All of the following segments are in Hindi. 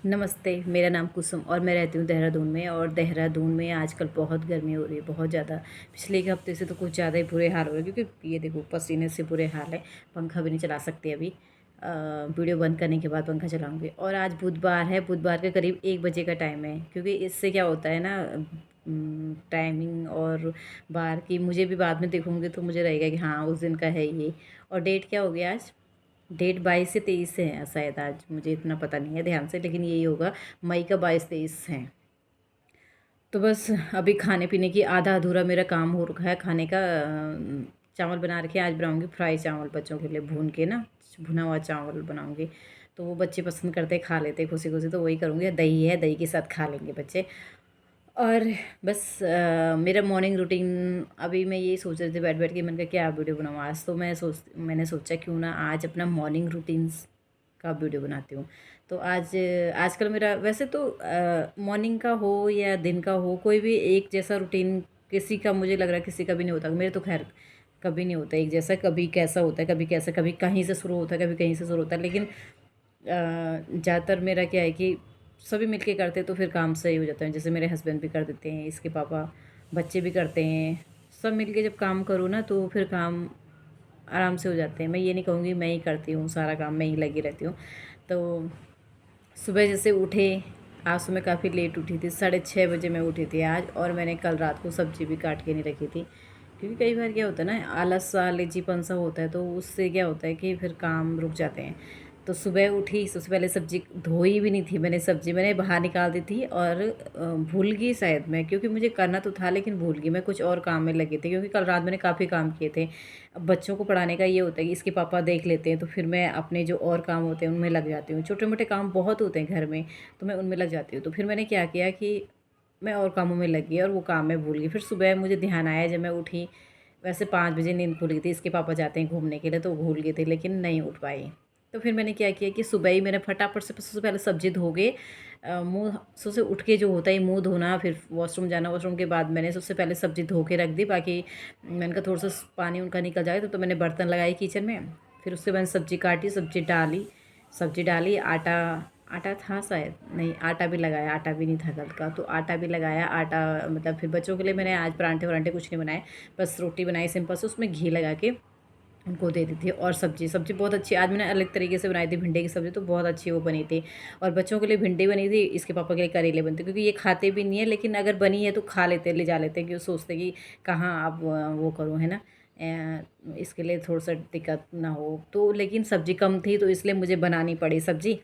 नमस्ते, मेरा नाम कुसुम और मैं रहती हूँ देहरादून में। और देहरादून में आजकल बहुत गर्मी हो रही है, बहुत ज़्यादा। पिछले एक हफ्ते से तो कुछ ज़्यादा ही बुरे हाल हो रहे हैं, क्योंकि ये देखो पसीने से बुरे हाल है। पंखा भी नहीं चला सकते अभी। वीडियो बंद करने के बाद पंखा चलाऊँगी। और आज बुधवार है, बुधवार के करीब 1 बजे का टाइम है, क्योंकि इससे क्या होता है ना, टाइमिंग और बार की मुझे भी बाद में देखूँगी तो मुझे रहेगा कि हाँ उस दिन का है ये। और डेट क्या हो गया आज? डेट 22 से 23 है शायद आज, मुझे इतना पता नहीं है ध्यान से, लेकिन यही होगा। मई का 22-23 है। तो बस अभी खाने पीने की आधा अधूरा मेरा काम हो रखा है। खाने का चावल बना रखे, आज बनाऊंगी फ्राई चावल बच्चों के लिए, भून के ना, भुना हुआ चावल बनाऊंगी। तो वो बच्चे पसंद करते खा लेते खुशी खुशी, तो वही करूँगी। दही है, दही के साथ खा लेंगे बच्चे। और बस मेरा मॉर्निंग रूटीन, अभी मैं यही सोच रही थी बैठ बैठ के, मैंने कहा क्या वीडियो बनाऊँ आज। तो मैंने सोचा क्यों ना आज अपना मॉर्निंग रूटीन्स का वीडियो बनाती हूँ। तो आज आजकल मेरा वैसे तो मॉर्निंग का हो या दिन का हो, कोई भी एक जैसा रूटीन किसी का, मुझे लग रहा है किसी का भी नहीं होता। मेरे तो खैर कभी नहीं होता एक जैसा। कभी कैसा होता है, कभी कैसा, कभी कहीं से शुरू होता है, कभी कहीं से शुरू होता है। लेकिन ज़्यादातर मेरा क्या है कि सभी मिलके करते तो फिर काम सही हो जाता है। जैसे मेरे हस्बैंड भी कर देते हैं, इसके पापा, बच्चे भी करते हैं। सब मिलके जब काम करूँ ना तो फिर काम आराम से हो जाते हैं। मैं ये नहीं कहूँगी मैं ही करती हूँ सारा काम, मैं ही लगी रहती हूँ। तो सुबह जैसे उठे, आज सुबह काफ़ी लेट उठी थी, 6:30 बजे मैं उठी थी आज। और मैंने कल रात को सब्ज़ी भी काट के नहीं रखी थी, क्योंकि कई बार क्या होता है ना, आलस सा, लेजीपन सा होता है, तो उससे क्या होता है कि फिर काम रुक जाते हैं। तो सुबह उठी, सबसे पहले सब्ज़ी धोई भी नहीं थी मैंने, सब्ज़ी मैंने बाहर निकाल दी थी। और भूल गई शायद मैं, क्योंकि मुझे करना तो था लेकिन भूल गई। मैं कुछ और काम में लगी थी, क्योंकि कल रात मैंने काफ़ी काम किए थे। अब बच्चों को पढ़ाने का ये होता है कि इसके पापा देख लेते हैं, तो फिर मैं अपने जो और काम होते हैं उनमें लग जाती हूँ। छोटे मोटे काम बहुत होते हैं घर में, तो मैं उनमें लग जाती हूँ। तो फिर मैंने क्या किया कि मैं और कामों में लग गई और वो काम मैं भूल गई। फिर सुबह मुझे ध्यान आया जब मैं उठी, वैसे 5 बजे नींद खुल गई थी। इसके पापा जाते हैं घूमने के लिए, तो भूल गए थे, लेकिन नहीं उठ पाई। तो फिर मैंने क्या किया कि सुबह ही मैंने फटाफट से सबसे पहले सब्ज़ी धो के, मुँह सबसे उठ के जो होता है मुँह धोना, फिर वॉशरूम जाना, वॉशरूम के बाद मैंने सबसे पहले सब्ज़ी धो के रख दी। बाकी मैंने कहा थोड़ा सा पानी उनका निकल जाए, तो मैंने बर्तन लगाए किचन में। फिर उसके बाद सब्ज़ी काटी, सब्ज़ी डाली, आटा आटा था शायद, नहीं आटा भी लगाया, आटा भी नहीं था कल का, तो आटा भी लगाया। आटा मतलब फिर बच्चों के लिए मैंने आज परांठे वरांठे कुछ नहीं बनाए, बस रोटी बनाई सिंपल से, उसमें घी लगा के उनको दे दी थी। और सब्ज़ी बहुत अच्छी आज मैंने अलग तरीके से बनाई थी, भिंडी की सब्ज़ी, तो बहुत अच्छी वो बनी थी। और बच्चों के लिए भिंडी बनी थी, इसके पापा के लिए करेले बनते, क्योंकि ये खाते भी नहीं है, लेकिन अगर बनी है तो खा लेते हैं, ले जा लेते हैं, क्योंकि सोचते कि कहाँ आप वो करूँ, है ना। इसके लिए थोड़ा सा दिक्कत ना हो तो, लेकिन सब्ज़ी कम थी तो इसलिए मुझे बनानी पड़ी सब्ज़ी।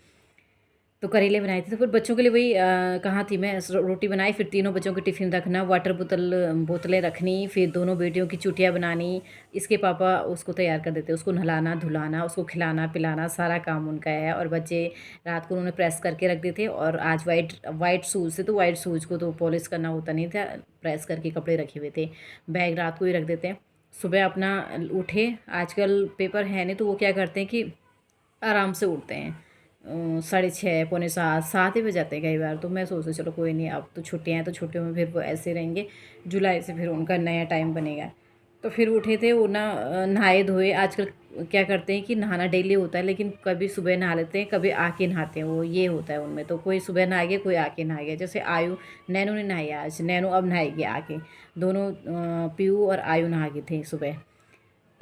तो करेले बनाए थे। तो फिर बच्चों के लिए वही कहाँ थी मैं, रोटी बनाई, फिर तीनों बच्चों के टिफ़िन रखना, वाटर बोतलें रखनी, फिर दोनों बेटियों की चुटियाँ बनानी। इसके पापा उसको तैयार कर देते, उसको नहलाना धुलाना, उसको खिलाना पिलाना, सारा काम उनका है। और बच्चे रात को उन्होंने प्रेस करके रख दिए थे। और आज वाइट शूज़ थे, तो वाइट शूज़ को तो पॉलिश करना होता नहीं था, प्रेस करके कपड़े रखे हुए थे। बैग रात को ही रख देते हैं। सुबह अपना उठे, आजकल पेपर है नहीं, तो वो क्या करते हैं कि आराम से उठते हैं। 6:30 पौने 7, 7 ही बज जाते हैं कई बार। तो मैं सोचती चलो कोई नहीं, अब तो छुट्टियाँ हैं, तो छुट्टियों में फिर वो ऐसे रहेंगे। जुलाई से फिर उनका नया टाइम बनेगा। तो फिर उठे थे वो ना, नहाए धोए। आजकल क्या करते हैं कि नहाना डेली होता है, लेकिन कभी सुबह नहा लेते हैं, कभी आके नहाते हैं, वो ये होता है उनमें। तो कोई सुबह नहा गया, कोई आके नहा गया। जैसे आयु, नैनू ने नहाई आज, नैनू अब नहाएगी आके। दोनों पीयू और आयु नहा गए थे सुबह।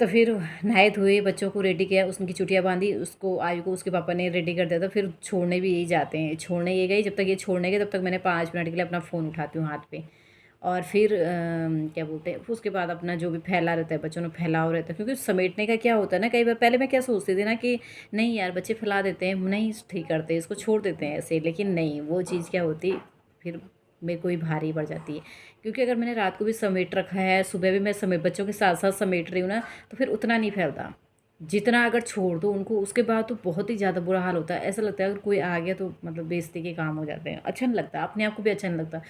तो फिर नहाए धोए, बच्चों को रेडी किया, उसकी चुटिया बांधी, उसको आयु को उसके पापा ने रेडी कर दिया था। फिर छोड़ने भी यही जाते हैं, छोड़ने ये गई। जब तक ये छोड़ने गए तब तक मैंने 5 मिनट के लिए अपना फ़ोन उठाती हूँ हाथ पे। और फिर क्या बोलते हैं, फिर उसके बाद अपना जो भी फैला रहता है, बच्चों ने फैलाव रहता है, क्योंकि समेटने का क्या होता है ना, कई बार पहले मैं क्या सोचती थी ना कि नहीं यार बच्चे फैला देते हैं, नहीं ठीक करते, इसको छोड़ देते हैं ऐसे। लेकिन नहीं, वो चीज़ क्या होती, फिर मेरे को ही भारी पड़ जाती है। क्योंकि अगर मैंने रात को भी समेट रखा है, सुबह भी मैं समेट बच्चों के साथ साथ समेट रही हूँ ना, तो फिर उतना नहीं फैलता जितना अगर छोड़ दो उनको। उसके बाद तो बहुत ही ज़्यादा बुरा हाल होता है। ऐसा लगता है अगर कोई आ गया तो मतलब बेइज्जती के काम हो जाते हैं। अच्छा नहीं लगता, अपने आप को भी अच्छा नहीं लगता।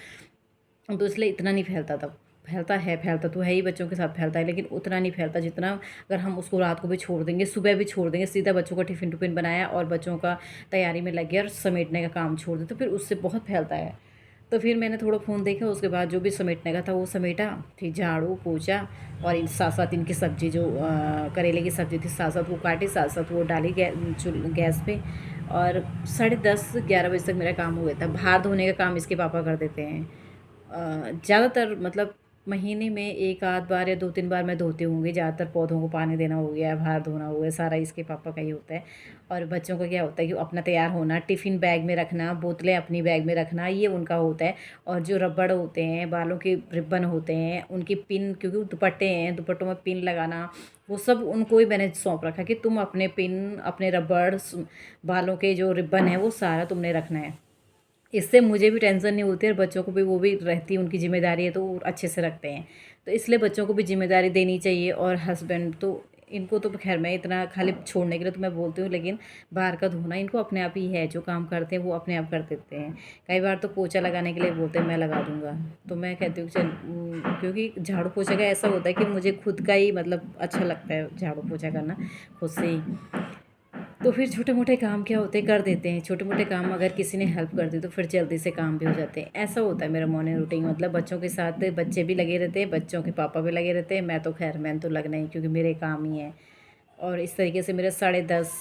तो इसलिए इतना नहीं फैलता था। फैलता तो है ही, बच्चों के साथ फैलता है, लेकिन उतना नहीं फैलता जितना अगर हम उसको रात को भी छोड़ देंगे, सुबह भी छोड़ देंगे, सीधा बच्चों का टिफ़िन टुफ़िन बनाया और बच्चों का तैयारी में लग गया और समेटने का काम छोड़ दे, तो फिर उससे बहुत फैलता है। तो फिर मैंने थोड़ा फ़ोन देखा, उसके बाद जो भी समेटने का था वो समेटा, फिर झाड़ू पोछा। और इन साथ साथ इनकी सब्ज़ी जो करेले की सब्ज़ी थी, साथ साथ वो काटी, साथ साथ वो डाली गैस पे। और 10:30-11 बजे तक मेरा काम हो गया था। बाहर धोने का काम इसके पापा कर देते हैं। ज़्यादातर मतलब महीने में 1 आध बार या 2-3 बार मैं धोती होंगी। ज़्यादातर पौधों को पानी देना हो गया, बाहर धोना हो गया, सारा इसके पापा का ही होता है। और बच्चों का क्या होता है कि अपना तैयार होना, टिफ़िन बैग में रखना, बोतलें अपनी बैग में रखना, ये उनका होता है। और जो रबड़ होते हैं, बालों के रिबन होते हैं, उनकी पिन, क्योंकि वो दुपट्टे हैं, दुपट्टों में पिन लगाना, वो सब उनको ही मैंने सौंप रखा कि तुम अपने पिन, अपने रबड़, बालों के जो रिबन है वो सारा तुमने रखना है। इससे मुझे भी टेंशन नहीं होती और बच्चों को भी, वो भी रहती है, उनकी ज़िम्मेदारी है तो वो अच्छे से रखते हैं। तो इसलिए बच्चों को भी ज़िम्मेदारी देनी चाहिए। और हस्बैंड तो, इनको तो खैर मैं इतना खाली छोड़ने के लिए तो मैं बोलती हूँ, लेकिन बाहर का धोना इनको अपने आप ही है, जो काम करते हैं वो अपने आप कर देते हैं। कई बार तो पोछा लगाने के लिए बोलते हैं मैं लगा दूँगा, तो मैं कहती हूँ चल, क्योंकि झाड़ू पोछा का ऐसा होता है कि मुझे खुद का ही मतलब अच्छा लगता है झाड़ू पोछा करना खुद से ही। तो फिर छोटे मोटे काम क्या होते हैं, कर देते हैं। छोटे मोटे काम अगर किसी ने हेल्प कर दी तो फिर जल्दी से काम भी हो जाते हैं। ऐसा होता है मेरा मॉर्निंग रूटीन। मतलब बच्चों के साथ बच्चे भी लगे रहते हैं, बच्चों के पापा भी लगे रहते हैं, मैं तो खैर, मैं तो लगना ही, क्योंकि मेरे काम ही है। और इस तरीके से मेरे 10:30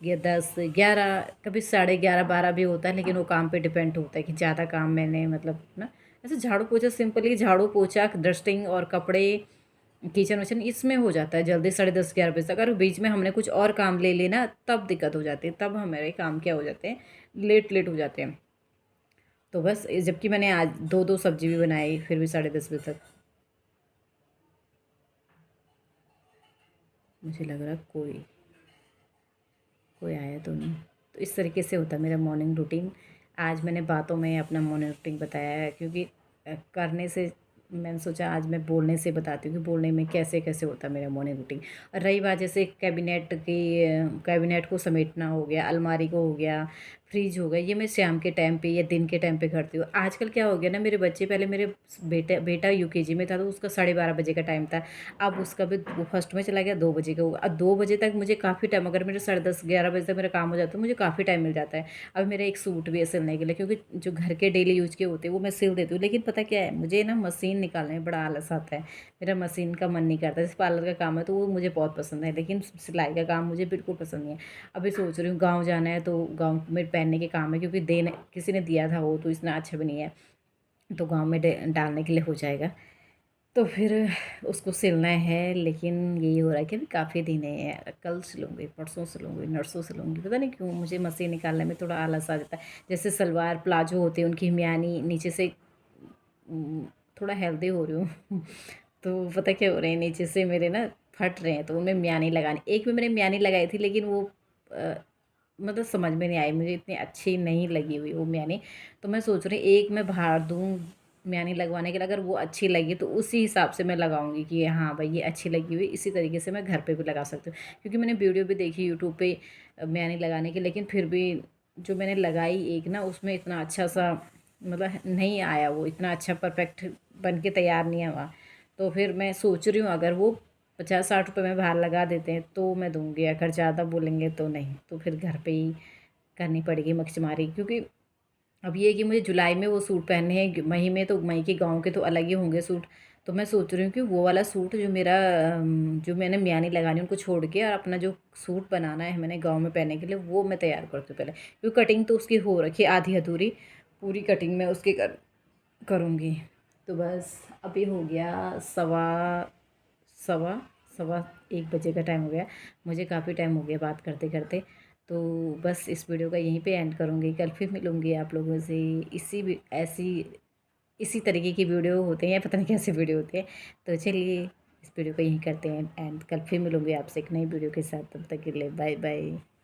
या 10-11, कभी 11:30-12 भी होता है, लेकिन वो काम पे डिपेंड होता है कि ज़्यादा काम मैंने मतलब ना। ऐसे झाड़ू पोछा, सिंपली झाड़ू पोछा, डस्टिंग और कपड़े, किचन विचन, इसमें हो जाता है जल्दी 10:30-11 बजे तक। अगर बीच में हमने कुछ और काम ले लेना तब दिक्कत हो जाती है, तब हमारे काम क्या हो जाते हैं, लेट लेट हो जाते हैं। तो बस, जबकि मैंने आज 2-2 सब्जी भी बनाई, फिर भी 10:30 बजे तक। मुझे लग रहा कोई कोई आया तो नहीं। तो इस तरीके से होता है मेरा मॉर्निंग रूटीन। आज मैंने बातों में अपना मॉर्निंग रूटीन बताया है, क्योंकि करने से, मैंने सोचा आज मैं बोलने से बताती हूँ कि बोलने में कैसे कैसे होता है मेरा मॉर्निंग रूटीन। और रही बात जैसे कैबिनेट को समेटना हो गया, अलमारी को हो गया, फ्रिज हो गया, ये मैं शाम के टाइम पे या दिन के टाइम पे करती हूँ। आजकल क्या हो गया ना, मेरे बच्चे, पहले मेरे बेटा यूकेजी में था तो उसका 12:30 बजे का टाइम था। अब उसका भी, वो फर्स्ट में चला गया, 2 बजे का होगा। अब 2 बजे तक मुझे काफ़ी टाइम, अगर मेरे 10:30-11 बजे तक मेरा काम हो जाता है तो मुझे काफ़ी टाइम मिल जाता है। अब मेरा एक सूट भी है सिलने के लिए, क्योंकि जो घर के डेली यूज के होते हैं वो मैं सिल देती हूँ। लेकिन पता क्या है, मुझे ना मशीन निकालने में बड़ा आलस आता है। मेरा मशीन का मन नहीं करता। जैसे पार्लर का काम है तो वो मुझे बहुत पसंद है, लेकिन सिलाई का काम मुझे बिल्कुल पसंद नहीं है। अभी सोच रही हूँ गाँव जाना है तो गाँव में पहनने के काम है, क्योंकि देने किसी ने दिया था वो तो इतना अच्छा भी नहीं है, तो गाँव में डालने के लिए हो जाएगा। तो फिर उसको सिलना है, लेकिन यही हो रहा है कि अभी काफ़ी दिन है, कल सिलूँगी, परसों सिलूँगी, नरसों सिलूँगी। पता नहीं क्यों मुझे मशीन निकालने में थोड़ा आलस आ जाता है। जैसे सलवार प्लाजो होते हैं, उनकी म्यानी नीचे से, थोड़ा हेल्दी हो रही हूँ तो पता क्या हो रहे हैं, नीचे से मेरे ना फट रहे हैं, तो उनमें म्यानी लगानी, एक में मैंने म्यानी लगाई थी, लेकिन वो मतलब समझ में नहीं आई, मुझे इतनी अच्छी नहीं लगी हुई वो म्यानी। तो मैं सोच रही एक मैं बाहर दूँ म्यानी लगवाने के लिए, अगर वो अच्छी लगी तो उसी हिसाब से मैं लगाऊंगी कि हाँ भाई ये अच्छी लगी हुई, इसी तरीके से मैं घर पे भी लगा सकती हूँ। क्योंकि मैंने वीडियो भी देखी यूट्यूब पे म्यानी लगाने की, लेकिन फिर भी जो मैंने लगाई एक ना, उसमें इतना अच्छा सा मतलब नहीं आया, वो इतना अच्छा परफेक्ट बन के तैयार नहीं हुआ। तो फिर मैं सोच रही हूँ अगर वो 50-60 रुपये में बाहर लगा देते हैं तो मैं दूँगी, अगर ज़्यादा बोलेंगे तो नहीं, तो फिर घर पे ही करनी पड़ेगी मक्खीमारी। क्योंकि अब ये है कि मुझे जुलाई में वो सूट पहनने हैं, मई में तो, मई के गाँव के तो अलग ही होंगे सूट। तो मैं सोच रही हूँ कि वो वाला सूट जो मेरा जो मैंने म्यानी लगानी उनको छोड़ के, और अपना जो सूट बनाना है मैंने गाँव में पहनने के लिए, वो मैं तैयार करती हूँ पहले, क्योंकि कटिंग तो उसकी हो रखी है आधी अधूरी, पूरी कटिंग मैं उसकी करूँगी। तो बस अभी हो गया सवा सवा सवा 1 बजे का टाइम हो गया। मुझे काफ़ी टाइम हो गया बात करते करते। तो बस इस वीडियो का यहीं पे एंड करूँगी। कल फिर मिलूँगी आप लोगों से, इसी तरीके की वीडियो होते हैं, पता नहीं कैसे वीडियो होते हैं। तो चलिए इस वीडियो को यहीं करते हैं एंड, कल फिर मिलूँगी आपसे एक नई वीडियो के साथ। तब तक के लिए बाय बाय।